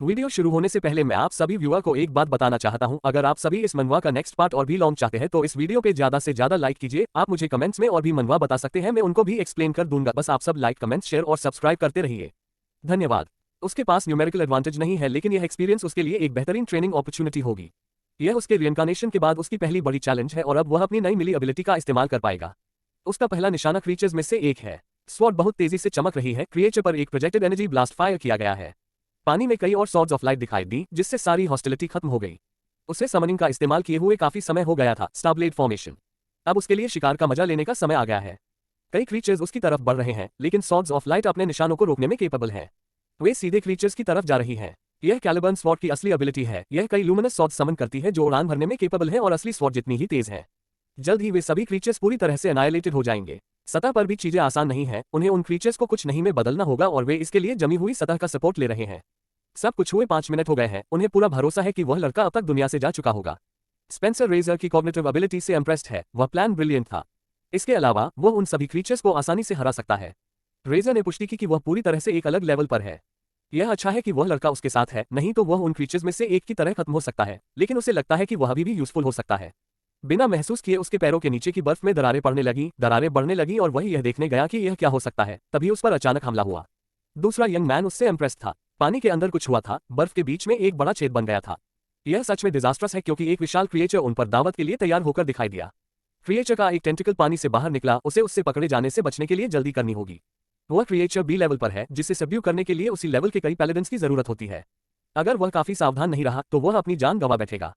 Video शुरू होने से पहले मैं आप सभी व्यूअर को एक बात बताना चाहता हूं, अगर आप सभी इस मनवा का नेक्स्ट पार्ट और भी लॉन्ग चाहते हैं तो इस वीडियो पे ज्यादा से ज्यादा लाइक कीजिए। आप मुझे कमेंट्स में और भी मनवा बता सकते हैं, मैं उनको भी एक्सप्लेन कर दूंगा। बस आप सब लाइक, कमेंट्स, शेयर और सब्सक्राइब करते रहिए। धन्यवाद। उसके पास न्यूमेरिकल एडवांटेज नहीं है, लेकिन यह एक्सपीरियंस उसके लिए एक बेहतरीन ट्रेनिंग अपॉर्चुनिटी होगी। यह उसके रिइंकार्नेशन के बाद उसकी पहली बड़ी चैलेंज है और अब वह अपनी नई मिली एबिलिटी का इस्तेमाल कर पाएगा। उसका पहला निशाना क्रीचर्स में से एक है। स्वॉर्ड बहुत तेजी से चमक रही है। क्रिएचर पर एक प्रोजेक्टेड एनर्जी ब्लास्ट फायर किया गया है। पानी में कई और सॉर्ड्स ऑफ लाइट दिखाई दी, जिससे सारी हॉस्टिलिटी खत्म हो गई। उसे समनिंग का इस्तेमाल किए हुए काफी समय हो गया था, स्टारब्लेड फॉर्मेशन। अब उसके लिए शिकार का मजा लेने का समय आ गया है। कई क्रीचर्स उसकी तरफ बढ़ रहे हैं, लेकिन सॉर्ड्स ऑफ लाइट अपने निशानों को रोकने में केपेबल हैं। वे सीधे क्रीचर्स की तरफ जा रही हैं। यह कैलिबर्न स्वॉर्ड की असली एबिलिटी है। यह कई लूमिनस सॉर्ड समन करती है जो उड़ान भरने में केपेबल है और असली स्वॉर्ड जितनी ही तेज है। जल्द ही वे सभी क्रीचर्स पूरी तरह से एनाइलेटेड हो जाएंगे। सतह पर भी चीजें आसान नहीं है, उन्हें उन क्रीचर्स को कुछ नहीं में बदलना होगा और वे इसके लिए जमी हुई सतह का सपोर्ट ले रहे हैं। सब कुछ हुए 5 मिनट हो गए हैं। उन्हें पूरा भरोसा है कि वह लड़का अब तक दुनिया से जा चुका होगा। स्पेंसर रेजर की कॉग्निटिव एबिलिटी से इंप्रेस्ड है। वह प्लान ब्रिलियंट था। इसके अलावा वह उन सभी क्रीचर्स को आसानी से हरा सकता है। रेजर ने पुष्टि की कि वह पूरी तरह से एक अलग लेवल पर है। यह अच्छा है कि वह लड़का उसके साथ है, नहीं तो वह उन क्रीचर्स में से एक की तरह खत्म हो सकता है, लेकिन उसे लगता है कि वह अभी भी यूजफुल हो सकता है। बिना महसूस किए उसके पैरों के नीचे की बर्फ में दरारें पड़ने लगी, दरारें बढ़ने लगी और वह यह देखने गया कि यह क्या हो सकता है। तभी उस पर अचानक हमला हुआ। दूसरा यंग मैन उससे इंप्रेस्ड था। पानी के अंदर कुछ हुआ था, बर्फ के बीच में एक बड़ा छेद बन गया था। यह सच में डिजास्ट्रस है क्योंकि एक विशाल क्रिएचर उन पर दावत के लिए तैयार होकर दिखाई दिया। क्रिएचर का एक टेंटिकल पानी से बाहर निकला। उसे उससे पकड़े जाने से बचने के लिए जल्दी करनी होगी। वह क्रिएचर बी लेवल पर है, जिसे सबड्यू करने के लिए उसी लेवल के कई पैलेडेंस की जरूरत होती है। अगर वह काफी सावधान नहीं रहा तो वह अपनी जान गंवा बैठेगा।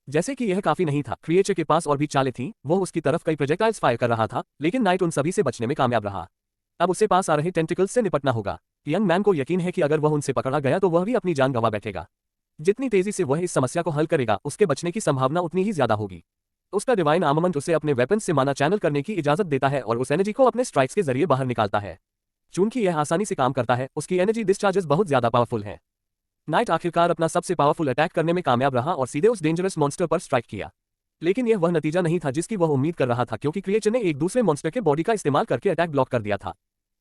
जैसे कि यह काफी नहीं था, क्रिएचर के पास और भी चालें थीं। वह उसकी तरफ कई प्रोजेक्टाइल्स फायर कर रहा था, लेकिन नाइट उन सभी से बचने में कामयाब रहा। अब उसे पास आ रहे टेंटिकल्स से निपटना होगा। यंग मैन को यकीन है कि अगर वह उनसे पकड़ा गया तो वह भी अपनी जान गंवा बैठेगा। जितनी तेजी से वह इस समस्या को हल करेगा, उसके बचने की संभावना उतनी ही ज्यादा होगी। उसका डिवाइन आर्मामेंट उसे अपने वेपन्स से माना चैनल करने की इजाजत देता है और उस एनर्जी को अपने स्ट्राइक्स के जरिए बाहर निकालता है। चूंकि यह आसानी से काम करता है, उसकी एनर्जी डिस्चार्जेस बहुत ज्यादा पावरफुल हैं। नाइट आखिरकार अपना सबसे पावरफुल अटैक करने में कामयाब रहा और सीधे उस डेंजरस मॉन्स्टर पर स्ट्राइक किया। लेकिन यह वह नतीजा नहीं था जिसकी वह उम्मीद कर रहा था, क्योंकि क्रिएचर ने एक दूसरे मॉन्स्टर के बॉडी का इस्तेमाल करके अटैक ब्लॉक कर दिया था।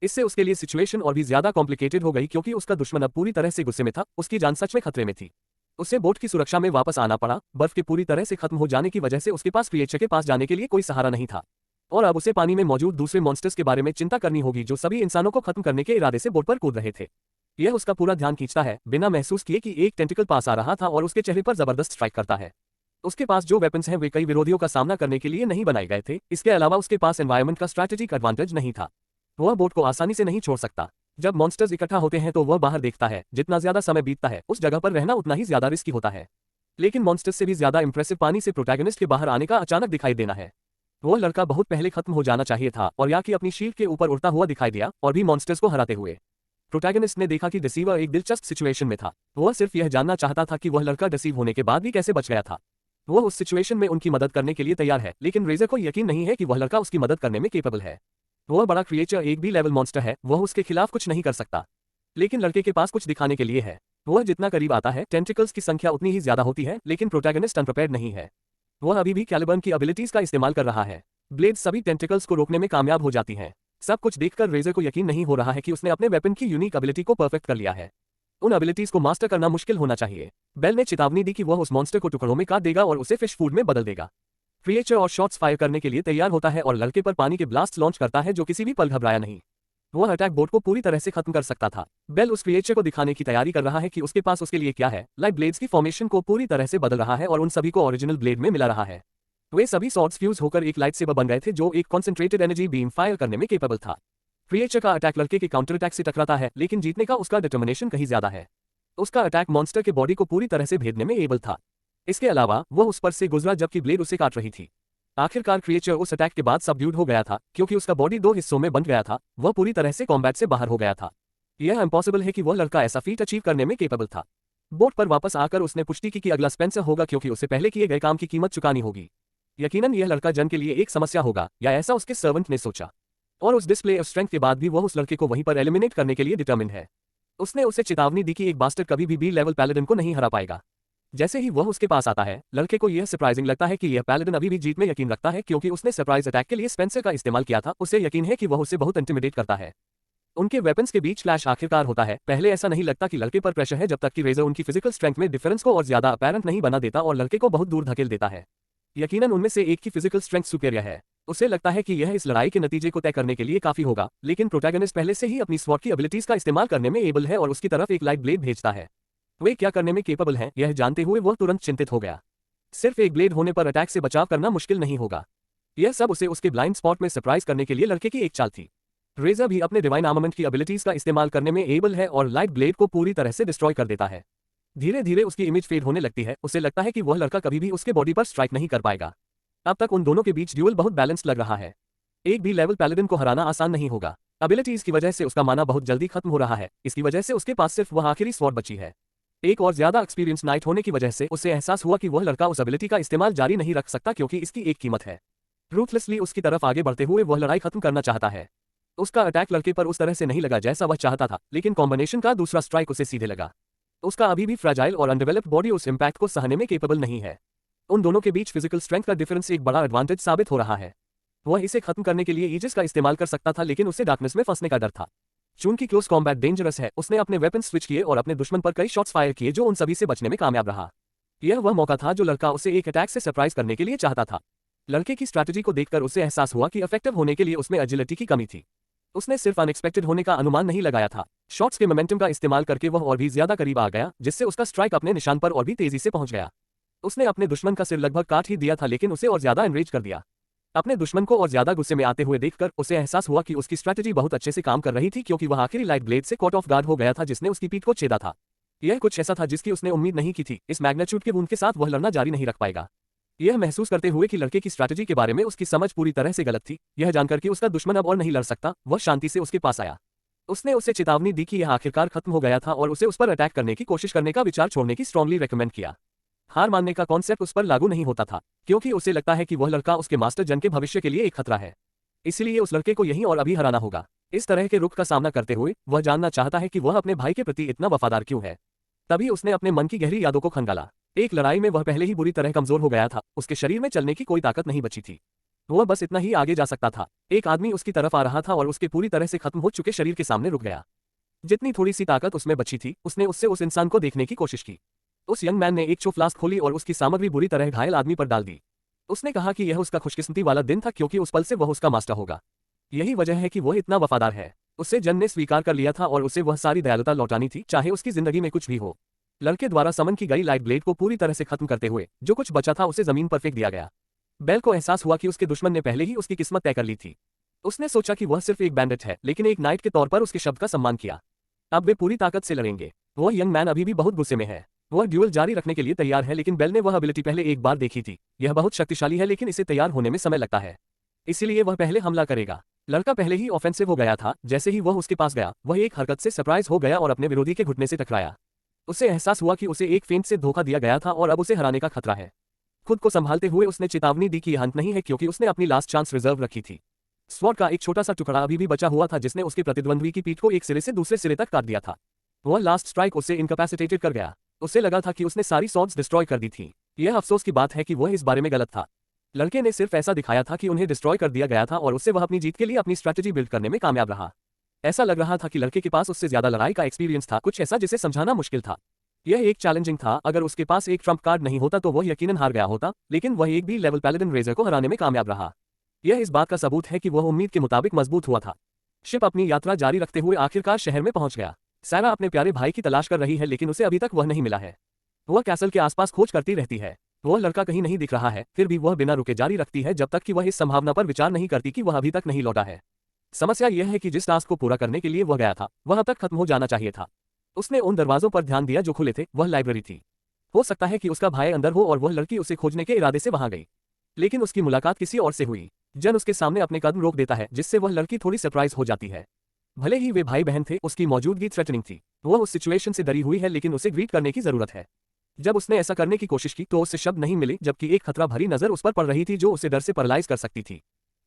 इससे उसके लिए सिचुएशन और भी ज्यादा कॉम्प्लिकेटेड हो गई, क्योंकि उसका दुश्मन अब पूरी तरह से गुस्से में था। उसकी जान सच में खतरे में थी। उसे बोट की सुरक्षा में वापस आना पड़ा। बर्फ के पूरी तरह से खत्म हो जाने की वजह से उसके पास क्रिएचर के पास जाने के लिए कोई सहारा नहीं था और अब उसे पानी में मौजूद दूसरे मॉन्स्टर्स के बारे में चिंता करनी होगी जो सभी इंसानों को खत्म करने के इरादे से बोट पर कूद रहे थे। यह उसका पूरा ध्यान खींचता है, बिना महसूस किए कि एक टेंटिकल पास आ रहा था और उसके चेहरे पर जबरदस्त स्ट्राइक करता है। उसके पास जो वेपन्स हैं वे कई विरोधियों का सामना करने के लिए नहीं बनाए गए थे। इसके अलावा उसके पास एनवायरनमेंट का स्ट्रैटेजिक एडवांटेज नहीं था। वह बोट को आसानी से नहीं छोड़ सकता। जब मॉन्स्टर्स इकट्ठा होते हैं तो वह बाहर देखता है। जितना ज्यादा समय बीतता है, उस जगह पर रहना उतना ही ज्यादा रिस्की होता है। लेकिन मॉन्स्टर्स से भी ज्यादा इंप्रेसिव पानी से प्रोटैगनिस्ट के बाहर आने का अचानक दिखाई देना है। वह लड़का बहुत पहले खत्म हो जाना चाहिए था और या कि अपनी शील्ड के ऊपर उड़ता हुआ दिखाई दिया और भी मॉन्स्टर्स को हराते हुए। प्रोटैगनिस्ट ने देखा कि डिसीवर एक दिलचस्प सिचुएशन में था। वह सिर्फ यह जानना चाहता था कि वह लड़का डिसीव होने के बाद भी कैसे बच गया था। वह उस सिचुएशन में उनकी मदद करने के लिए तैयार है, लेकिन रेजर को यकीन नहीं है कि वह लड़का उसकी मदद करने में केपेबल है। वह बड़ा क्रिएचर एक बी लेवल मॉन्स्टर है, वह उसके खिलाफ कुछ नहीं कर सकता। लेकिन लड़के के पास कुछ दिखाने के लिए है। वह जितना करीब आता है, टेंटिकल्स की संख्या उतनी ही ज्यादा होती है, लेकिन प्रोटैगनिस्ट अनप्रिपेयर्ड नहीं है। वह अभी भी कैलिबर्न की एबिलिटीज का इस्तेमाल कर रहा है। ब्लेड सभी टेंटिकल्स को रोकने में कामयाब हो जाती हैं। सब कुछ देखकर रेजर को यकीन नहीं हो रहा है कि उसने अपने वेपन की यूनिक एबिलिटी को परफेक्ट कर लिया है। उन एबिलिटीज को मास्टर करना मुश्किल होना चाहिए। बेल ने चेतावनी दी कि वह उस मॉन्स्टर को टुकड़ों में काट देगा और उसे फिश फूड में बदल देगा। क्रिएचर और शॉट्स फायर करने के लिए तैयार होता है और लड़के पर पानी के ब्लास्ट लॉन्च करता है जो किसी भी पल घबराया नहीं। वह अटैक बोट को पूरी तरह से खत्म कर सकता था। बेल उस क्रिएचर को दिखाने की तैयारी कर रहा है कि उसके पास उसके लिए क्या है। लाइट ब्लेड्स की फॉर्मेशन को पूरी तरह से बदल रहा है और उन सभी को ओरिजिनल ब्लेड में मिला रहा है। वे सभी सॉर्ड्स फ्यूज होकर एक लाइट सेबर बन गए थे जो एक कॉन्सेंट्रेटेड एनर्जी बीम फायर करने में केपेबल था। क्रिएचर का अटैक लड़के के काउंटर अटैक से टकराता है, लेकिन जीतने का उसका डिटर्मिनेशन कहीं ज्यादा है। उसका अटैक मॉन्स्टर के बॉडी को पूरी तरह से भेदने में एबल था। इसके अलावा वह उस पर से गुजरा जबकि ब्लेड उसे काट रही थी। आखिरकार क्रिएचर उस अटैक के बाद सबड्यूड हो गया था, क्योंकि उसका बॉडी 2 हिस्सों में बंट गया था। वह पूरी तरह से कॉम्बैट से बाहर हो गया था। यह इम्पॉसिबल है कि वह लड़का ऐसा फीट अचीव करने में केपेबल था। बोट पर वापस आकर उसने पुष्टि की कि अगला स्पेंसर होगा, क्योंकि उसे पहले किए गए काम की कीमत चुकानी होगी। यकीनन यह लड़का जन के लिए एक समस्या होगा, या ऐसा उसके सर्वेंट ने सोचा। और उस डिस्प्ले ऑफ स्ट्रेंथ के बाद भी वह उस लड़के को वहीं पर एलिमिनेट करने के लिए डिटर्मिन्ड है। उसने उसे चेतावनी दी कि एक बास्टर्ड कभी भी बी लेवल पैलेडिन को नहीं हरा पाएगा। जैसे ही वह उसके पास आता है, लड़के को यह सरप्राइजिंग लगता है कि यह पैलेडिन अभी भी जीत में यकीन रखता है, क्योंकि उसने सरप्राइज अटैक के लिए स्पेंसर का इस्तेमाल किया था। उसे यकीन है कि वह उसे बहुत इंटिमिडेट करता है। उनके वेपन्स के बीच क्लैश आखिरकार होता है। पहले ऐसा नहीं लगता कि लड़के पर प्रेशर है जब तक कि रेजर उनकी फिजिकल स्ट्रेंथ में डिफरेंस को और ज्यादा अपैरेंट नहीं बना देता और लड़के को बहुत दूर धकेल देता है। यकीनन उनमें से एक की फिजिकल स्ट्रेंथ सुपेरियर है। उसे लगता है कि यह इस लड़ाई के नतीजे को तय करने के लिए काफी होगा, लेकिन प्रोटैगनिस्ट पहले से ही अपनी स्वॉर्ड की एबिलिटीज का इस्तेमाल करने में एबल है और उसकी तरफ एक लाइट ब्लेड भेजता है। वे क्या करने में केपेबल हैं, यह जानते हुए वह तुरंत चिंतित हो गया। सिर्फ एक ब्लेड होने पर अटैक से बचाव करना मुश्किल नहीं होगा। यह सब उसे उसके ब्लाइंड स्पॉट में सरप्राइज करने के लिए लड़के की एक चाल थी। रेजर भी अपने डिवाइन आर्मामेंट की एबिलिटीज का इस्तेमाल करने में एबल है और लाइट ब्लेड को पूरी तरह से डिस्ट्रॉय कर देता है। धीरे धीरे उसकी इमेज फेड होने लगती है। उसे लगता है कि वह लड़का कभी भी उसके बॉडी पर स्ट्राइक नहीं कर पाएगा। अब तक उन दोनों के बीच ड्यूल बहुत बैलेंस्ड लग रहा है। एक भी लेवल पैलेडिन को हराना आसान नहीं होगा। एबिलिटीज की वजह से उसका माना बहुत जल्दी खत्म हो रहा है। इसकी वजह से उसके पास सिर्फ वह आखिरी स्वॉर्ड बची है। एक और ज्यादा एक्सपीरियंस नाइट होने की वजह से उसे एहसास हुआ कि वह लड़का उस एबिलिटी का इस्तेमाल जारी नहीं रख सकता क्योंकि इसकी एक कीमत है। रूथलेसली उसकी तरफ आगे बढ़ते हुए वह लड़ाई खत्म करना चाहता है। उसका अटैक लड़के पर उस तरह से नहीं लगा जैसा वह चाहता था, लेकिन कॉम्बिनेशन का दूसरा स्ट्राइक उसे सीधे लगा। उसका अभी भी फ्रेजाइल और अनडेवलप्ड बॉडी उस इंपैक्ट को सहने में केपेबल नहीं है। उन दोनों के बीच फिजिकल स्ट्रेंथ का डिफरेंस एक बड़ा एडवांटेज साबित हो रहा है। वह इसे खत्म करने के लिए ईजिस का इस्तेमाल कर सकता था, लेकिन उसे डार्कनेस में फंसने का डर था। चूंकि क्लोज कॉम्बैट डेंजरस है, उसने अपने वेपन स्विच किए और अपने दुश्मन पर कई शॉट्स फायर किए जो उन सभी से बचने में कामयाब रहा। यह वह मौका था जो लड़का उसे एक अटैक से सरप्राइज करने के लिए चाहता था। लड़के की स्ट्रैटेजी को देखकर उसे एहसास हुआ कि इफेक्टिव होने के लिए उसमें एजिलिटी की कमी थी। उसने सिर्फ अनएक्सपेक्टेड होने का अनुमान नहीं लगाया था। शॉट्स के मोमेंटम का इस्तेमाल करके वह और भी ज्यादा करीब आ गया, जिससे उसका स्ट्राइक अपने निशान पर और भी तेजी से पहुंच गया। उसने अपने दुश्मन का सिर लगभग काट ही दिया था, लेकिन उसे और ज्यादा एनरेज कर दिया। अपने दुश्मन को और ज्यादा गुस्से में आते हुए देखकर उसे एहसास हुआ कि उसकी स्ट्रैटेजी बहुत अच्छे से काम कर रही थी, क्योंकि वह आखिरी लाइट ब्लेड से कॉट ऑफ गार्ड हो गया था जिसने उसकी पीठ को छेदा था। यह कुछ ऐसा था जिसकी उसने उम्मीद नहीं की थी। इस मैग्नीट्यूड के वुंड के साथ वह लड़ना जारी नहीं रख पाएगा। यह महसूस करते हुए कि लड़के की स्ट्रैटेजी के बारे में उसकी समझ पूरी तरह से गलत थी, यह जानकर कि उसका दुश्मन अब और नहीं लड़ सकता, वह शांति से उसके पास आया। उसने उसे चेतावनी दी कि यह आखिरकार खत्म हो गया था और उसे उस पर अटैक करने की कोशिश करने का विचार छोड़ने की स्ट्रांगली रेकमेंड किया। हार मानने का कॉन्सेप्ट उस पर लागू नहीं होता था, क्योंकि उसे लगता है कि वह लड़का उसके मास्टर जन के भविष्य के लिए एक खतरा है। इसलिए उस लड़के को यहीं और अभी हराना होगा। इस तरह के रुख का सामना करते हुए वह जानना चाहता है कि वह अपने भाई के प्रति इतना वफादार क्यों है। तभी उसने अपने मन की गहरी यादों को खंगाला। एक लड़ाई में वह पहले ही बुरी तरह कमजोर हो गया था, उसके शरीर में चलने की कोई ताकत नहीं बची थी। वह बस इतना ही आगे जा सकता था। एक आदमी उसकी तरफ आ रहा था और उसके पूरी तरह से खत्म हो चुके शरीर के सामने रुक गया। जितनी थोड़ी सी ताकत उसमें बची थी, उसने उससे उस इंसान को देखने की कोशिश की। उस यंग मैन ने एक चो फ्लास्क खोली और उसकी सामग्री बुरी तरह घायल आदमी पर डाल दी। उसने कहा कि यह उसका खुशकिस्मती वाला दिन था, क्योंकि उस पल से वह उसका मास्टर होगा। यही वजह है कि वह इतना वफादार है। उससे जन ने स्वीकार कर लिया था और उसे वह सारी दयालुता लौटानी थी, चाहे उसकी जिंदगी में कुछ भी हो। लड़के द्वारा समन की गई लाइट ब्लेड को पूरी तरह से खत्म करते हुए जो कुछ बचा था उसे जमीन पर फेंक दिया गया। बेल को एहसास हुआ कि उसके दुश्मन ने पहले ही उसकी किस्मत तय कर ली थी। उसने सोचा कि वह सिर्फ एक बैंडिट है, लेकिन एक नाइट के तौर पर उसके शब्द का सम्मान किया। अब वे पूरी ताकत से लड़ेंगे। वह यंग मैन अभी भी बहुत गुस्से में है। वह ड्यूल जारी रखने के लिए तैयार है, लेकिन बेल ने वह एबिलिटी पहले एक बार देखी थी। यह बहुत शक्तिशाली है, लेकिन इसे तैयार होने में समय लगता है, इसीलिए वह पहले हमला करेगा। लड़का पहले ही ऑफेंसिव हो गया था। जैसे ही वह उसके पास गया, वह एक हरकत से सरप्राइज हो गया और अपने विरोधी के घुटने से टकराया। उसे एहसास हुआ कि उसे एक फेंट से धोखा दिया गया था और अब उसे हराने का खतरा है। खुद को संभालते हुए उसने चेतावनी दी कि यह अंत नहीं है, क्योंकि उसने अपनी लास्ट चांस रिजर्व रखी थी। स्वॉर्ड का एक छोटा सा टुकड़ा अभी भी बचा हुआ था, जिसने उसके प्रतिद्वंद्वी की पीठ को एक सिरे से दूसरे सिरे तक काट दिया था। वह लास्ट स्ट्राइक उसे इनकैपेसिटेटेड कर गया। उसे लगा था कि उसने सारी स्वॉर्ड्स डिस्ट्रॉय कर दी थी। यह अफसोस की बात है कि वह इस बारे में गलत था। लड़के ने सिर्फ ऐसा दिखाया था कि उन्हें डिस्ट्रॉय कर दिया गया था और उससे वह अपनी जीत के लिए अपनी स्ट्रैटेजी बिल्ड करने में कामयाब रहा। ऐसा लग रहा था कि लड़के के पास उससे ज्यादा लड़ाई का एक्सपीरियंस था, कुछ ऐसा जिसे समझाना मुश्किल था। यह एक चैलेंजिंग था। अगर उसके पास एक ट्रम्प कार्ड नहीं होता तो वह यकीनन हार गया होता, लेकिन वह एक भी लेवल पैलेडिन रेजर को हराने में कामयाब रहा। यह इस बात का सबूत है कि वह उम्मीद के मुताबिक मजबूत हुआ था। शिप अपनी यात्रा जारी रखते हुए आखिरकार शहर में पहुंच गया। सारा अपने प्यारे भाई की तलाश कर रही है, लेकिन उसे अभी तक वह नहीं मिला है। वह कैसल के आसपास खोज करती रहती है। वह लड़का कहीं नहीं दिख रहा है, फिर भी वह बिना रुके जारी रखती है जब तक कि वह इस संभावना पर विचार नहीं करती कि वह अभी तक नहीं लौटा है। समस्या यह है कि जिस टास्क को पूरा करने के लिए वह गया था, वह अब तक खत्म हो जाना चाहिए था। उसने उन दरवाजों पर ध्यान दिया जो खुले थे। वह लाइब्रेरी थी। हो सकता है कि उसका भाई अंदर हो और वह लड़की उसे खोजने के इरादे से वहां गई, लेकिन उसकी मुलाकात किसी और से हुई। जन उसके सामने अपने कदम रोक देता है, जिससे वह लड़की थोड़ी सरप्राइज हो जाती है। भले ही वे भाई बहन थे, उसकी मौजूदगी थ्रेटनिंग थी। वह उस सिचुएशन से डरी हुई है, लेकिन उसे ग्रीट करने की जरूरत है। जब उसने ऐसा करने की कोशिश की तो उससे शब्द नहीं मिले, जबकि एक खतरा भरी नजर उस पर पड़ रही थी जो उसे डर से पैरालाइज कर सकती थी।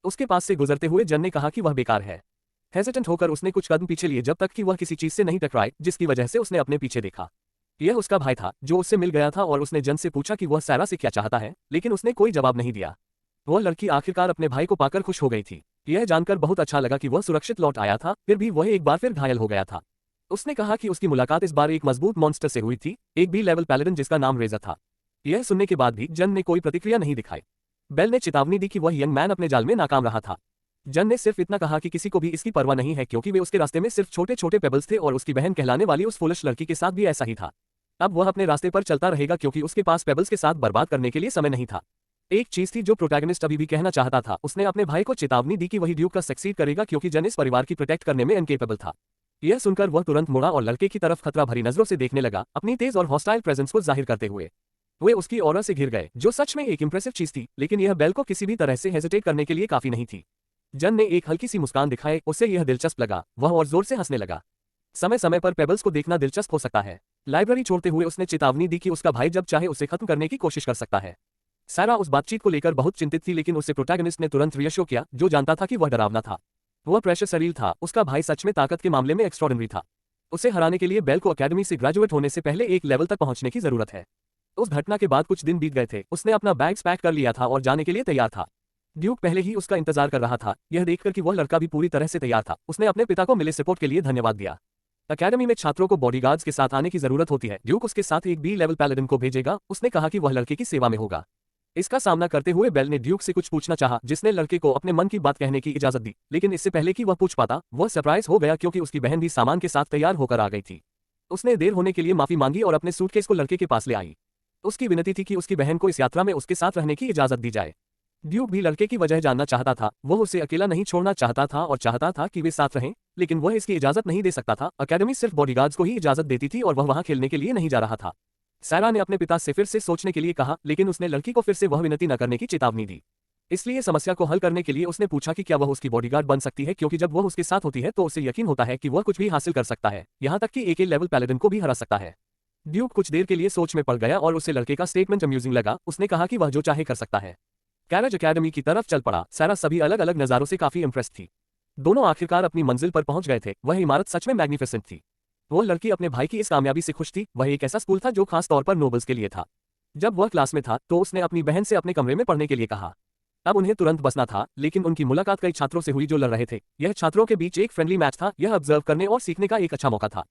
उसके पास से गुजरते हुए जन ने कहा कि वह बेकार है। हेजिटेंट होकर उसने कुछ कदम पीछे लिए जब तक कि वह किसी चीज से नहीं टकराए, जिसकी वजह से उसने अपने पीछे देखा। यह उसका भाई था जो उससे मिल गया था और उसने जन से पूछा कि वह सारा से क्या चाहता है, लेकिन उसने कोई जवाब नहीं दिया। वह लड़की आखिरकार अपने भाई को पाकर खुश हो गई थी। यह जानकर बहुत अच्छा लगा कि वह सुरक्षित लौट आया था, फिर भी वह एक बार फिर घायल हो गया था। उसने कहा कि उसकी मुलाकात इस बार एक मजबूत मॉन्स्टर से हुई थी, एक बी लेवल पैलेडन जिसका नाम रेजर था। यह सुनने के बाद भी जन ने कोई प्रतिक्रिया नहीं दिखाई। बेल ने चेतावनी दी कि वह यंग मैन अपने जाल में नाकाम रहा था। जन ने सिर्फ इतना कहा कि किसी को भी इसकी परवाह नहीं है क्योंकि वे उसके रास्ते में सिर्फ छोटे छोटे पेबल्स थे और उसकी बहन कहलाने वाली उस फुलिश लड़की के साथ भी ऐसा ही था। अब वह अपने रास्ते पर चलता रहेगा क्योंकि उसके पास पेबल्स के साथ बर्बाद करने के लिए समय नहीं था। एक चीज थी जो प्रोटैगनिस्ट अभी भी कहना चाहता था, उसने अपने भाई को चेतावनी दी कि वही ड्यूक का सक्सीड करेगा क्योंकि जन इस परिवार की प्रोटेक्ट करने में इनकेपेबल था। यह सुनकर वह तुरंत मुड़ा और लड़के की तरफ खतरा भरी नजरों से देखने लगा, अपनी तेज और हॉस्टाइल प्रेजेंस को जाहिर करते हुए। वे उसकी ऑरा से घिर गए, जो सच में एक इंप्रेसिव चीज थी, लेकिन यह बेल को किसी भी तरह से हेजिटेट करने के लिए काफी नहीं थी। जन ने एक हल्की सी मुस्कान दिखाए, उससे यह दिलचस्प लगा, वह और जोर से हंसने लगा। समय समय पर पेबल्स को देखना दिलचस्प हो सकता है। लाइब्रेरी छोड़ते हुए उसने चेतावनी दी कि उसका भाई जब चाहे उसे खत्म करने की कोशिश कर सकता है। सारा उस बातचीत को लेकर बहुत चिंतित थी, लेकिन उसे प्रोटैगनिस्ट ने तुरंत रियश्योर किया, जो जानता था कि वह डरावना था। वह प्रेशर शरीर था, उसका भाई सच में ताकत के मामले में एक्स्ट्रॉर्डिनरी था। उसे हराने के लिए बेल को अकेडमी से ग्रेजुएट होने से पहले एक लेवल तक पहुंचने की जरूरत है। उस घटना के बाद कुछ दिन बीत गए थे, उसने अपना बैग्स पैक कर लिया था और जाने के लिए तैयार था। ड्यूक पहले ही उसका इंतजार कर रहा था। यह देखकर कि वह लड़का भी पूरी तरह से तैयार था, उसने अपने पिता को मिले सपोर्ट के लिए धन्यवाद दिया। अकेडमी में छात्रों को बॉडीगार्ड्स के साथ आने की जरूरत होती है, ड्यूक उसके साथ एक बी लेवल पैलेडन को भेजेगा। उसने कहा कि वह लड़के की सेवा में होगा। इसका सामना करते हुए बेल ने ड्यूक से कुछ पूछना चाहा, जिसने लड़के को अपने मन की बात कहने की इजाजत दी, लेकिन इससे पहले कि वह पूछ पाता, वह सरप्राइज हो गया क्योंकि उसकी बहन भी सामान के साथ तैयार होकर आ गई थी। उसने देर होने के लिए माफी मांगी और अपने सूटकेस को लड़के के पास ले आई। उसकी विनती थी कि उसकी बहन को इस यात्रा में उसके साथ रहने की इजाजत दी जाए। ड्यूक भी लड़के की वजह जानना चाहता था, वह उसे अकेला नहीं छोड़ना चाहता था और चाहता था कि वे साथ रहें, लेकिन वह इसकी इजाजत नहीं दे सकता था। अकेडमी सिर्फ बॉडीगार्ड्स को ही इजाजत देती थी और वह वहां खेलने के लिए नहीं जा रहा था। सारा ने अपने पिता से फिर से सोचने के लिए कहा, लेकिन उसने लड़की को फिर से वह विनती न करने की चेतावनी दी। इसलिए समस्या को हल करने के लिए उसने पूछा कि क्या वह उसकी बॉडीगार्ड बन सकती है, क्योंकि जब वह उसके साथ होती है तो उसे यकीन होता है कि वह कुछ भी हासिल कर सकता है, यहां तक कि एक लेवल पैलेडन को भी हरा सकता है। ड्यूक कुछ देर के लिए सोच में पड़ गया और उसे लड़के का स्टेटमेंट अम्यूजिंग लगा। उसने कहा कि वह जो चाहे कर सकता है। कैरेज अकेडमी की तरफ चल पड़ा। सारा सभी अलग अलग नजारों से काफी इंप्रेस थी। दोनों आखिरकार अपनी मंजिल पर पहुंच गए थे। वह इमारत सच में मैग्निफिसेंट थी। वो लड़की अपने भाई की इस कामयाबी से खुश थी। वह एक ऐसा स्कूल था जो खास तौर पर नोबल्स के लिए था। जब वह क्लास में था तो उसने अपनी बहन से अपने कमरे में पढ़ने के लिए कहा। अब उन्हें तुरंत बसना था, लेकिन उनकी मुलाकात कई छात्रों से हुई जो लड़ रहे थे। यह छात्रों के बीच एक फ्रेंडली मैच था। यह ऑब्जर्व करने और सीखने का एक अच्छा मौका था।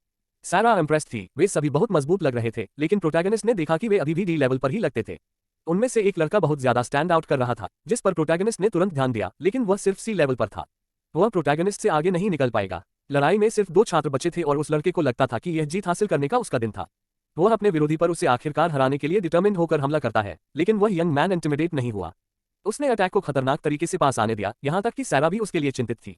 सारा इंप्रेस थी। वे सभी बहुत मजबूत लग रहे थे, लेकिन प्रोटैगनिस्ट ने देखा कि वे अभी भी डी लेवल पर ही लगते थे। उनमें से एक लड़का बहुत ज्यादा स्टैंड आउट कर रहा था, जिस पर प्रोटैगनिस्ट ने तुरंत ध्यान दिया, लेकिन वह सिर्फ सी लेवल पर था। वह प्रोटैगनिस्ट से आगे नहीं निकल पाएगा। लड़ाई में सिर्फ 2 छात्र बचे थे और उस लड़के को लगता था कि यह जीत हासिल करने का उसका दिन था। वह अपने विरोधी पर उसे आखिरकार हराने के लिए डिटर्मिन्ड होकर हमला करता है, लेकिन वह यंग मैन इंटिमिडेट नहीं हुआ। उसने अटैक को खतरनाक तरीके से पास आने दिया, यहां तक कि सारा भी उसके लिए चिंतित थी।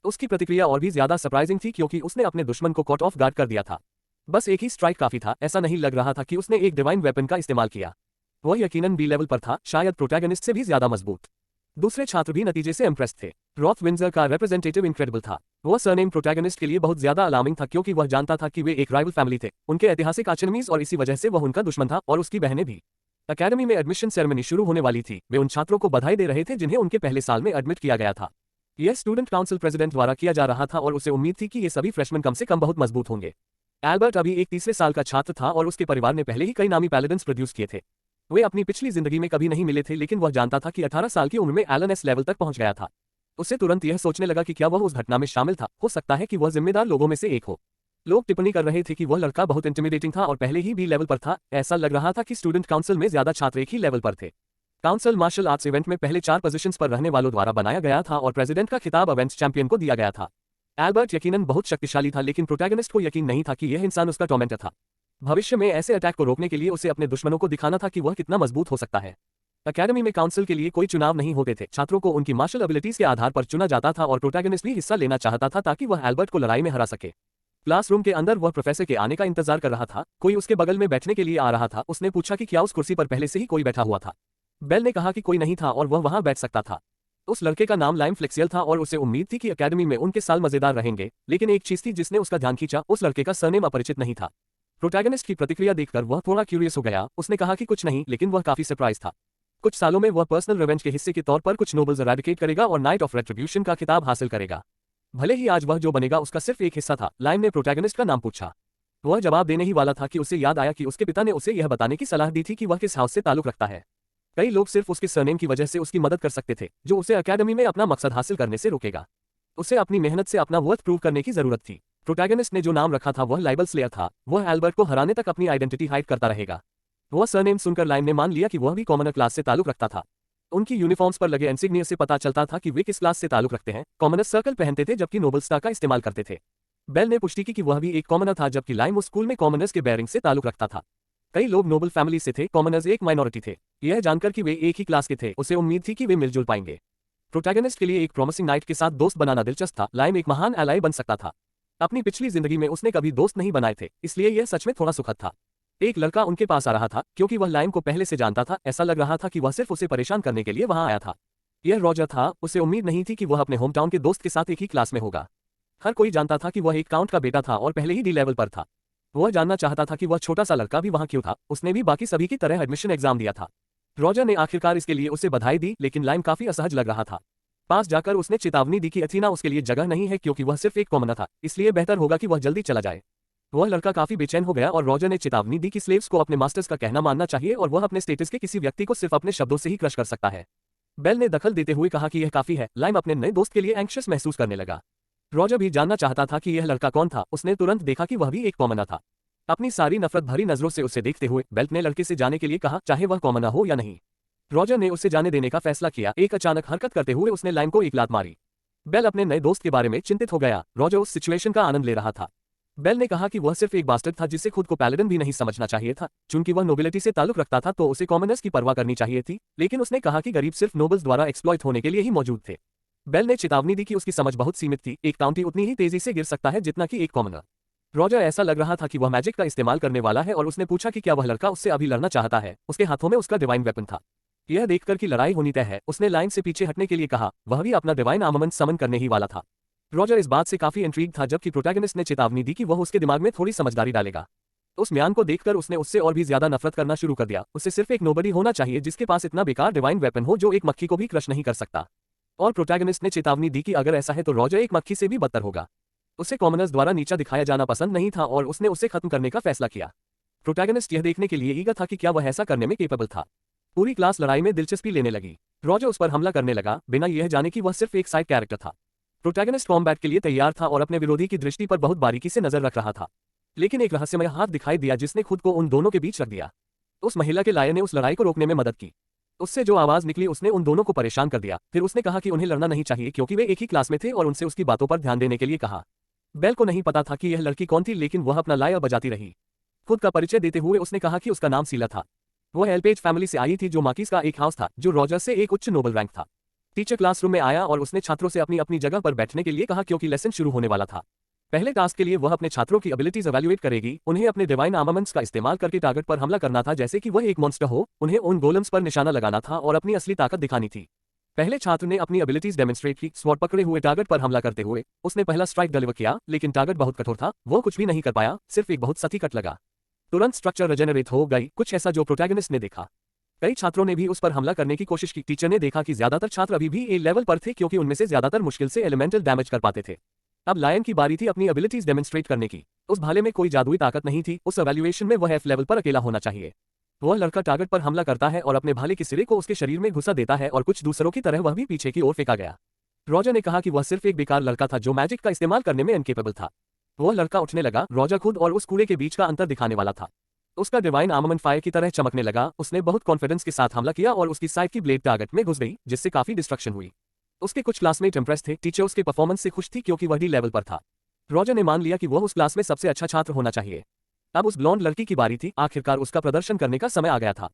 उसकी प्रतिक्रिया और भी ज्यादा सरप्राइजिंग थी क्योंकि उसने अपने दुश्मन को कॉट ऑफ गार्ड कर दिया था। बस एक ही स्ट्राइक काफी था। ऐसा नहीं लग रहा था कि उसने एक डिवाइन वेपन का इस्तेमाल किया। वह यकीनन बी लेवल पर था, शायद प्रोटैगनिस्ट से भी ज्यादा मजबूत। दूसरे छात्र भी नतीजे से इंप्रेस थे। रॉथ विंजर का रिप्रेजेंटेटिव इनक्रेडिबल था। वह सरनेम प्रोटैगनिस्ट के लिए बहुत ज्यादा अलार्मिंग था क्योंकि वह जानता था कि वे एक राइवल फैमिली थे, उनके ऐतिहासिक आर्चेनेमीज, और इसी वजह से वह उनका दुश्मन था और उसकी बहनें भी। अकेडमी में एडमिशन सेरेमनी शुरू होने वाली थी। वे उन छात्रों को बधाई दे रहे थे जिन्हें उनके पहले साल में एडमिट किया गया था। यह स्टूडेंट काउंसिल प्रेसिडेंट द्वारा किया जा रहा था और उसे उम्मीद थी कि ये सभी फ्रेशमैन कम से कम बहुत मजबूत होंगे। एल्बर्ट अभी एक तीसरे साल का छात्र था और उसके परिवार ने पहले ही कई नामी पैलेडन्स प्रोड्यूस किए थे। वे अपनी पिछली जिंदगी में कभी नहीं मिले थे, लेकिन वह जानता था कि 18 साल की उम्र में एलन एस लेवल तक पहुंच गया था। उसे तुरंत यह सोचने लगा कि क्या वह उस घटना में शामिल था। हो सकता है कि वह जिम्मेदार लोगों में से एक हो। लोग टिप्पणी कर रहे थे कि वह लड़का बहुत इंटिमिडेटिंग था और पहले ही बी लेवल पर था। ऐसा लग रहा था कि स्टूडेंट काउंसिल में ज्यादा छात्र एक ही लेवल पर थे। काउंसिल मार्शल आर्ट्स इवेंट में पहले 4 पोजीशंस पर रहने वालों द्वारा बनाया गया था और प्रेसिडेंट का खिताब इवेंट्स चैंपियन को दिया गया था। एल्बर्ट यकीनन बहुत शक्तिशाली था, लेकिन प्रोटैगनिस्ट को यकीन नहीं था कि यह इंसान उसका टॉर्मेंटर था। भविष्य में ऐसे अटैक को रोकने के लिए उसे अपने दुश्मनों को दिखाना था कि वह कितना मजबूत हो सकता है। अकेडमी में काउंसिल के लिए कोई चुनाव नहीं होते थे। छात्रों को उनकी मार्शल एबिलिटीज के आधार पर चुना जाता था और प्रोटैगनिस्ट भी हिस्सा लेना चाहता था ताकि वह एल्बर्ट को लड़ाई में हरा सके। क्लासरूम के अंदर वह प्रोफेसर के आने का इंतजार कर रहा था। कोई उसके बगल में बैठने के लिए आ रहा था। उसने पूछा कि क्या उस कुर्सी पर पहले से ही कोई बैठा हुआ था। बेल ने कहा कि कोई नहीं था और वह वहां बैठ सकता था। उस लड़के का नाम लाइम फ्लेक्सियल था और उसे उम्मीद थी कि अकेडमी में उनके साल मजेदार रहेंगे, लेकिन एक चीज थी जिसने उसका ध्यान खींचा। उस लड़के का सरनेम अपरिचित नहीं था। प्रोटैगनिस्ट की प्रतिक्रिया देखकर वह थोड़ा क्यूरियस हो गया। उसने कहा कि कुछ नहीं, लेकिन वह काफी सरप्राइज था। कुछ सालों में वह पर्सनल रिवेंज के हिस्से के तौर पर कुछ नोबल्स एराडिकेट करेगा और नाइट ऑफ रेट्रिब्यूशन का खिताब हासिल करेगा। भले ही आज वह जो बनेगा उसका सिर्फ एक हिस्सा था। लाइम ने प्रोटैगनिस्ट का नाम पूछा। वह जवाब देने ही वाला था कि उसे याद आया कि उसके पिता ने उसे यह बताने की सलाह दी थी कि वह किस हाउस से ताल्लुक रखता है। कई लोग सिर्फ उसके सरनेम की वजह से उसकी मदद कर सकते थे, जो उसे एकेडमी में अपना मकसद हासिल करने से रोकेगा। उसे अपनी मेहनत से अपना वर्थ प्रूव करने की जरूरत थी। प्रोटैगनिस्ट ने जो नाम रखा था वह लाइबल स्लेयर था। वह एल्बर्ट को हराने तक अपनी आइडेंटिटी हाइड करता रहेगा। वह सरनेम सुनकर लाइम ने मान लिया कि वह भी कॉमनर क्लास से ताल्लुक रखता था। उनकी यूनिफॉर्म्स पर लगे इंसिग्निया से पता चलता था कि वे किस क्लास से ताल्लुक रखते हैं। कॉमनर सर्कल पहनते थे जबकि नोबल स्टार का इस्तेमाल करते थे। बेल ने पुष्टि की कि वह भी एक कॉमनर था, जबकि लाइम उस स्कूल में कॉमनर्स के बेयरिंग से ताल्लुक रखता था। कई लोग नोबल फैमिली से थे, कॉमनर्स एक माइनॉरिटी थे। यह जानकर कि वे एक ही क्लास के थे, उसे उम्मीद थी कि वे मिलजुल पाएंगे। प्रोटैगनिस्ट के लिए एक प्रॉमिसिंग नाइट के साथ दोस्त बनाना दिलचस्प था। लाइम एक महान एलाई बन सकता था। अपनी पिछली जिंदगी में उसने कभी दोस्त नहीं बनाए थे, इसलिए यह सच में थोड़ा सुखद था। एक लड़का उनके पास आ रहा था, क्योंकि वह लाइम को पहले से जानता था। ऐसा लग रहा था कि वह सिर्फ उसे परेशान करने के लिए वहां आया था। यह रॉजर था। उसे उम्मीद नहीं थी कि वह अपने होमटाउन के दोस्त के साथ एक ही क्लास में होगा। हर कोई जानता था कि वह एक काउंट का बेटा था और पहले ही डी लेवल पर था। वह जानना चाहता था कि वह छोटा सा लड़का भी वहां क्यों था। उसने भी बाकी सभी की तरह एडमिशन एग्जाम दिया था। रॉजर ने आखिरकार इसके लिए उसे बधाई दी, लेकिन लाइम काफी असहज लग रहा था। पास जाकर उसने चेतावनी दी कि अथीना उसके लिए जगह नहीं है, क्योंकि वह सिर्फ एक कॉमनर था, इसलिए बेहतर होगा कि वह जल्दी चला जाए। वह लड़का काफी बेचैन हो गया और रॉजर ने चेतावनी दी कि स्लेव्स को अपने मास्टर्स का कहना मानना चाहिए और वह अपने स्टेटस के किसी व्यक्ति को सिर्फ अपने शब्दों से ही क्रश कर सकता है। बेल ने दखल देते हुए कहा कि यह काफी है। लाइम अपने नए दोस्त के लिए एंग्शियस महसूस करने लगा। रॉजर भी जानना चाहता था कि यह लड़का कौन था। उसने तुरंत देखा कि वह भी एक कॉमनर था। अपनी सारी नफरत भरी नजरों से उसे देखते हुए बेल ने लड़के से जाने के लिए कहा, चाहे वह कॉमनर हो या नहीं। रॉजर ने उसे जाने देने का फैसला किया। एक अचानक हरकत करते हुए उसने लाइम को एक लात मारी। बेल अपने नए दोस्त के बारे में चिंतित हो गया। रॉजर उस सिचुएशन का आनंद ले रहा था। बेल ने कहा कि वह सिर्फ एक बास्टर्ड था जिसे खुद को पैलेडन भी नहीं समझना चाहिए था। चूंकि वह नोबिलिटी से ताल्लुक रखता था तो उसे कॉमनर्स की परवाह करनी चाहिए थी, लेकिन उसने कहा कि गरीब सिर्फ नोबल्स द्वारा एक्सप्लॉइट होने के लिए ही मौजूद थे। बेल ने चेतावनी दी कि उसकी समझ बहुत सीमित थी। एक काउंटी उतनी ही तेजी से गिर सकता है जितना कि एक कॉमनर। रॉजर ऐसा लग रहा था कि वह मैजिक का इस्तेमाल करने वाला है और उसने पूछा कि क्या वह लड़का उससे अभी लड़ना चाहता है। उसके हाथों में उसका डिवाइन वेपन था। यह देखकर कि लड़ाई होनी तय है, उसने लाइम से पीछे हटने के लिए कहा। वह भी अपना डिवाइन आर्मामेंट समन करने ही वाला था। रॉजर इस बात से काफी इंट्रीग था, जबकि प्रोटैगनिस्ट ने चेतावनी दी कि वह उसके दिमाग में थोड़ी समझदारी डालेगा। उस म्यान को देखकर उसने उससे और भी ज्यादा नफरत करना शुरू कर दिया। उसे सिर्फ एक नोबडी होना चाहिए जिसके पास इतना बेकार डिवाइन वेपन हो जो एक मक्खी को भी क्रश नहीं कर सकता। और प्रोटैगनिस्ट ने चेतावनी दी कि अगर ऐसा है तो रॉजर एक मक्खी से भी बदतर होगा। उसे कॉमनर्स द्वारा नीचा दिखाया जाना पसंद नहीं था और उसने उसे खत्म करने का फैसला किया। प्रोटैगनिस्ट यह देखने के लिए ईगर था कि क्या वह ऐसा करने में केपेबल था। पूरी क्लास लड़ाई में दिलचस्पी लेने लगी। रॉजर उस पर हमला करने लगा, बिना यह जाने कि वह सिर्फ एक साइड कैरेक्टर था। प्रोटैगनिस्ट कॉम्बैट के लिए तैयार था और अपने विरोधी की दृष्टि पर बहुत बारीकी से नजर रख रहा था। लेकिन एक रहस्यमय हाथ दिखाई दिया जिसने खुद को उन दोनों के बीच रख दिया। उस महिला के लायर ने उस लड़ाई को रोकने में मदद की। उससे जो आवाज निकली उसने उन दोनों को परेशान कर दिया। फिर उसने कहा कि उन्हें लड़ना नहीं चाहिए क्योंकि वे एक ही क्लास में थे और उनसे उसकी बातों पर ध्यान देने के लिए कहा। बेल को नहीं पता था कि यह लड़की कौन थी, लेकिन वह अपना लायर बजाती रही। खुद का परिचय देते हुए उसने कहा कि उसका नाम सीला था। वह एल्पेज फैमिली से आई थी जो मार्किस का एक हाउस था, जो रॉजर से एक उच्च नोबल रैंक था। टीचर क्लासरूम में आया और उसने छात्रों से अपनी अपनी जगह पर बैठने के लिए कहा क्योंकि लेसन शुरू होने वाला था। पहले टास्क के लिए वह अपने छात्रों की एबिलिटीज इवैल्यूएट करेगी। उन्हें अपने डिवाइन आर्मामेंट्स का इस्तेमाल करके टारगेट पर हमला करना था, जैसे कि वह एक मॉन्स्टर हो। उन्हें उन गोलम्स पर निशाना लगाना था और अपनी असली ताकत दिखानी थी। पहले छात्र ने अपनी एबिलिटीज डेमोन्स्ट्रेट की। स्वॉर्ड पकड़े हुए टारगेट पर हमला करते हुए उसने पहला स्ट्राइक डिलीवर किया, लेकिन टारगेट बहुत कठोर था। वो कुछ भी नहीं कर पाया, सिर्फ एक बहुत सती कट लगा। तुरंत स्ट्रक्चर रिजेनरेट हो गई, कुछ ऐसा जो प्रोटैगनिस्ट ने देखा। कई छात्रों ने भी उस पर हमला करने की कोशिश की। टीचर ने देखा कि ज्यादातर छात्र अभी भी ए लेवल पर थे, क्योंकि उनमें से ज्यादातर मुश्किल से एलिमेंटल डैमेज कर पाते थे। अब लायन की बारी थी अपनी एबिलिटीज डेमोन्स्ट्रेट करने की। उस भाले में कोई जादुई ताकत नहीं थी। उस एवैल्यूएशन में वह एफ लेवल पर अकेला होना चाहिए। वह लड़का टारगेट पर हमला करता है और अपने भाले के सिरे को उसके शरीर में घुसा देता है और कुछ दूसरों की तरह वह भी पीछे की ओर फेंका गया। रॉजर ने कहा कि वह सिर्फ एक बेकार लड़का था जो मैजिक का इस्तेमाल करने में इनकेपेबल था। वह लड़का उठने लगा। रॉजर खुद और उस कूड़े के बीच का अंतर दिखाने वाला था। उसका डिवाइन आर्मामेंट फायर की तरह चमकने लगा। उसने बहुत कॉन्फिडेंस के साथ हमला किया और उसकी साइड की ब्लेड टारगेट में घुस गई, जिससे काफी डिस्ट्रक्शन हुई। उसके कुछ क्लासमेट इंप्रेस थे। टीचर उसके परफॉर्मेंस से खुश थी क्योंकि वह डी लेवल पर था। रॉजर ने मान लिया कि वह उस क्लास में सबसे अच्छा छात्र होना चाहिए। अब उस ब्लॉन्ड लड़की की बारी थी। आखिरकार उसका प्रदर्शन करने का समय आ गया था।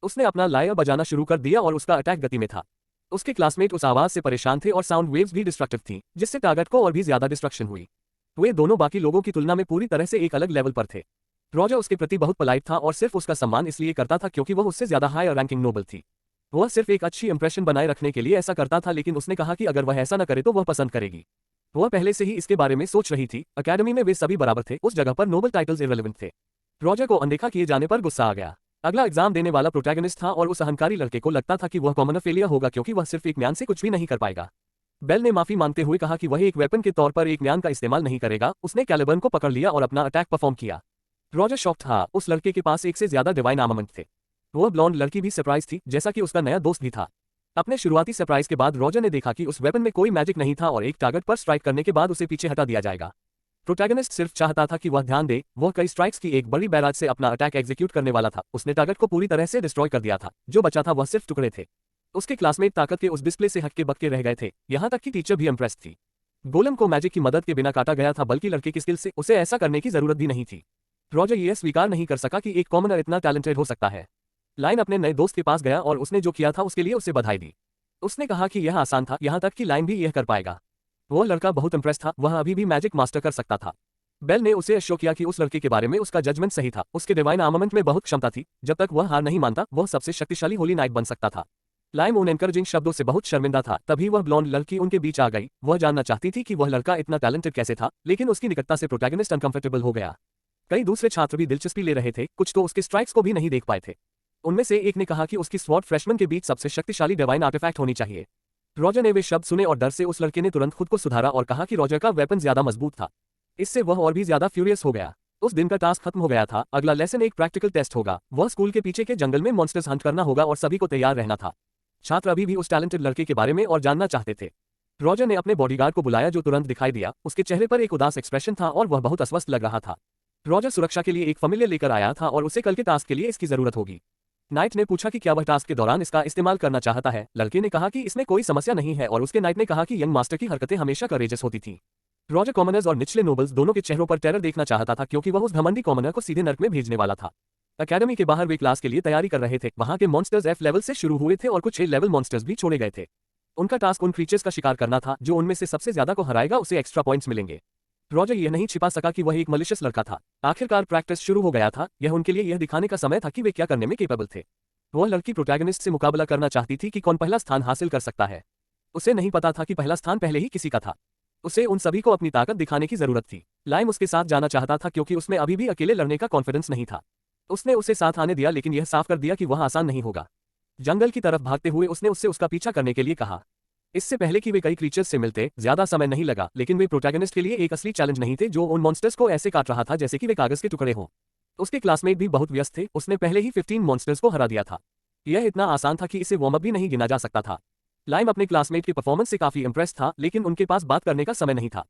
उसने अपना लायर बजाना शुरू कर दिया और उसका अटैक गति में था। उसके क्लासमेट उस आवाज से परेशान थे और साउंड वेव्स भी डिस्ट्रक्टिव थी, जिससे टारगेट को और भी ज्यादा डिस्ट्रक्शन हुई। वे दोनों बाकी लोगों की तुलना में पूरी तरह से एक अलग लेवल पर थे। रॉजर उसके प्रति बहुत पोलाइट था और सिर्फ उसका सम्मान इसलिए करता था क्योंकि वह उससे ज्यादा हाई रैंकिंग नोबल थी। वह सिर्फ एक अच्छी इंप्रेशन बनाए रखने के लिए ऐसा करता था, लेकिन उसने कहा कि अगर वह ऐसा न करे तो वह पसंद करेगी। वह पहले से ही इसके बारे में सोच रही थी। अकेडमी में वे सभी बराबर थे। उस जगह पर नोबल टाइटल्स इररिलेवेंट थे। रॉजर को अनदेखा किए जाने पर गुस्सा आ गया। अगला एग्जाम देने वाला प्रोटैगनिस्ट था और उस अहंकारी लड़के को लगता था कि वह कॉमनर फेलियर होगा क्योंकि वह सिर्फ एक म्यान से कुछ भी नहीं कर पाएगा। बेल ने माफी मांगते हुए कहा कि वह एक वेपन के तौर पर एक म्यान का इस्तेमाल नहीं करेगा। उसने कैलिबर्न को पकड़ लिया और अपना अटैक परफॉर्म किया। रॉजर शॉक था। उस लड़के के पास एक से ज्यादा डिवाइन आर्मामेंट थे। वह ब्लॉन्ड लड़की भी सरप्राइज थी, जैसा कि उसका नया दोस्त भी था। अपने शुरुआती सरप्राइज के बाद रॉजर ने देखा कि उस वेपन में कोई मैजिक नहीं था और एक टारगेट पर स्ट्राइक करने के बाद उसे पीछे हटा दिया जाएगा। प्रोटैगनिस्ट सिर्फ चाहता था कि वह ध्यान दे, वह कई स्ट्राइक्स की एक बड़ी बैराज से अपना अटैक एग्जीक्यूट करने वाला था। उसने टारगेट को पूरी तरह से डिस्ट्रॉय कर दिया था, जो बचा था वह सिर्फ टुकड़े थे। उसके क्लासमेट ताकत के उस डिस्प्ले से हटके बक्के रह गए थे, यहाँ तक कि टीचर भी इंप्रेस थी। गोलम को मैजिक की मदद के बिना काटा गया था, बल्कि लड़के की स्किल से उसे ऐसा करने की जरूरत भी नहीं थी। रॉजर यह स्वीकार नहीं कर सका कि एक कॉमनर इतना टैलेंटेड हो सकता है। लाइन अपने नए दोस्त के पास गया और उसने जो किया था उसके लिए उसे बधाई दी। उसने कहा कि यह आसान था, यहाँ तक कि लाइन भी यह कर पाएगा। वह लड़का बहुत इंप्रेस था, वह अभी भी मैजिक मास्टर कर सकता था। बेल ने उसे एश्योर किया कि उस लड़के के बारे में उसका जजमेंट सही था, उसके डिवाइन आर्मामेंट में बहुत क्षमता थी। जब तक वह हार नहीं मानता, वह सबसे शक्तिशाली होली नाइट बन सकता था। लाइम उन एनकरेजिंग शब्दों से बहुत शर्मिंदा था। तभी वह ब्लॉन्ड लड़की उनके बीच आ गई। वह जानना चाहती थी कि वह लड़का इतना टैलेंटेड कैसे था, लेकिन उसकी निकटता से प्रोटैगनिस्ट अनकंफर्टेबल हो गया। कई दूसरे छात्र भी दिलचस्पी ले रहे थे, कुछ तो उसके स्ट्राइक्स को भी नहीं देख पाए थे। उनमें से एक ने कहा कि उसकी स्वॉर्ड फ्रेशमैन के बीच सबसे शक्तिशाली डिवाइन आर्टिफैक्ट होनी चाहिए। रॉजर ने वे शब्द सुने और डर से उस लड़के ने तुरंत खुद को सुधारा और कहा कि रॉजर का वेपन ज्यादा मजबूत था। इससे वह और भी ज्यादा फ्यूरियस हो गया। उस दिन का टास्क खत्म हो गया था। अगला लेसन एक प्रैक्टिकल टेस्ट होगा। वह स्कूल के पीछे के जंगल में मॉन्स्टर्स हंट करना होगा और सभी को तैयार रहना था। छात्र अभी भी उस टैलेंटेड लड़के के बारे में और जानना चाहते थे। रॉजर ने अपने बॉडीगार्ड को बुलाया, जो तुरंत दिखाई दिया। उसके चेहरे पर एक उदास एक्सप्रेशन था और वह बहुत अस्वस्थ लग रहा था। रॉजर सुरक्षा के लिए एक फैमिलियर लेकर आया था और उसे कल के टास्क के लिए इसकी जरूरत होगी। नाइट ने पूछा कि क्या वह टास्क के दौरान इसका इस्तेमाल करना चाहता है। लड़के ने कहा कि इसमें कोई समस्या नहीं है और उसके नाइट ने कहा कि यंग मास्टर की हरकतें हमेशा करेजस होती थीं। रॉजर कॉमनर्स और निचले नोबल्स दोनों के चेहरों पर टेरर देखना चाहता था, क्योंकि वह उस घमंडी कॉमनर को सीधे नर्क में भेजने वाला था। अकेडमी के बाहर वे क्लास के लिए तैयारी कर रहे थे। वहां के मॉन्स्टर्स F लेवल से शुरू हुए थे और कुछ A लेवल मॉन्स्टर्स भी छोड़े गए थे। उनका टास्क उन क्रीचर्स का शिकार करना था, जो उनमें से सबसे ज्यादा को हराएगा उसे एक्स्ट्रा पॉइंट्स मिलेंगे। रॉजर यह नहीं छिपा सका कि वह एक मलिशियस लड़का था। आखिरकार प्रैक्टिस शुरू हो गया था। यह उनके लिए यह दिखाने का समय था कि वे क्या करने में केपेबल थे। वह लड़की प्रोटैगनिस्ट से मुकाबला करना चाहती थी कि कौन पहला स्थान हासिल कर सकता है। उसे नहीं पता था कि पहला स्थान पहले ही किसी का था। उसे उन सभी को अपनी ताकत दिखाने की जरूरत थी। लाइम उसके साथ जाना चाहता था, क्योंकि उसमें अभी भी अकेले लड़ने का कॉन्फिडेंस नहीं था। उसने उसे साथ आने दिया, लेकिन यह साफ कर दिया कि वह आसान नहीं होगा। जंगल की तरफ भागते हुए उसने उससे उसका पीछा करने के लिए कहा। इससे पहले कि वे कई क्रीचर्स से मिलते, ज्यादा समय नहीं लगा, लेकिन वे प्रोटैगनिस्ट के लिए एक असली चैलेंज नहीं थे, जो उन मॉन्स्टर्स को ऐसे काट रहा था जैसे कि वे कागज के टुकड़े हों। उसके क्लासमेट भी बहुत व्यस्त थे। उसने पहले ही 15 मॉन्स्टर्स को हरा दिया था। यह इतना आसान था कि इसे वार्म अप भी नहीं गिना जा सकता था। लाइम अपने क्लासमेट के परफॉर्मेंस से काफी इंप्रेस था, लेकिन उनके पास बात करने का समय नहीं था।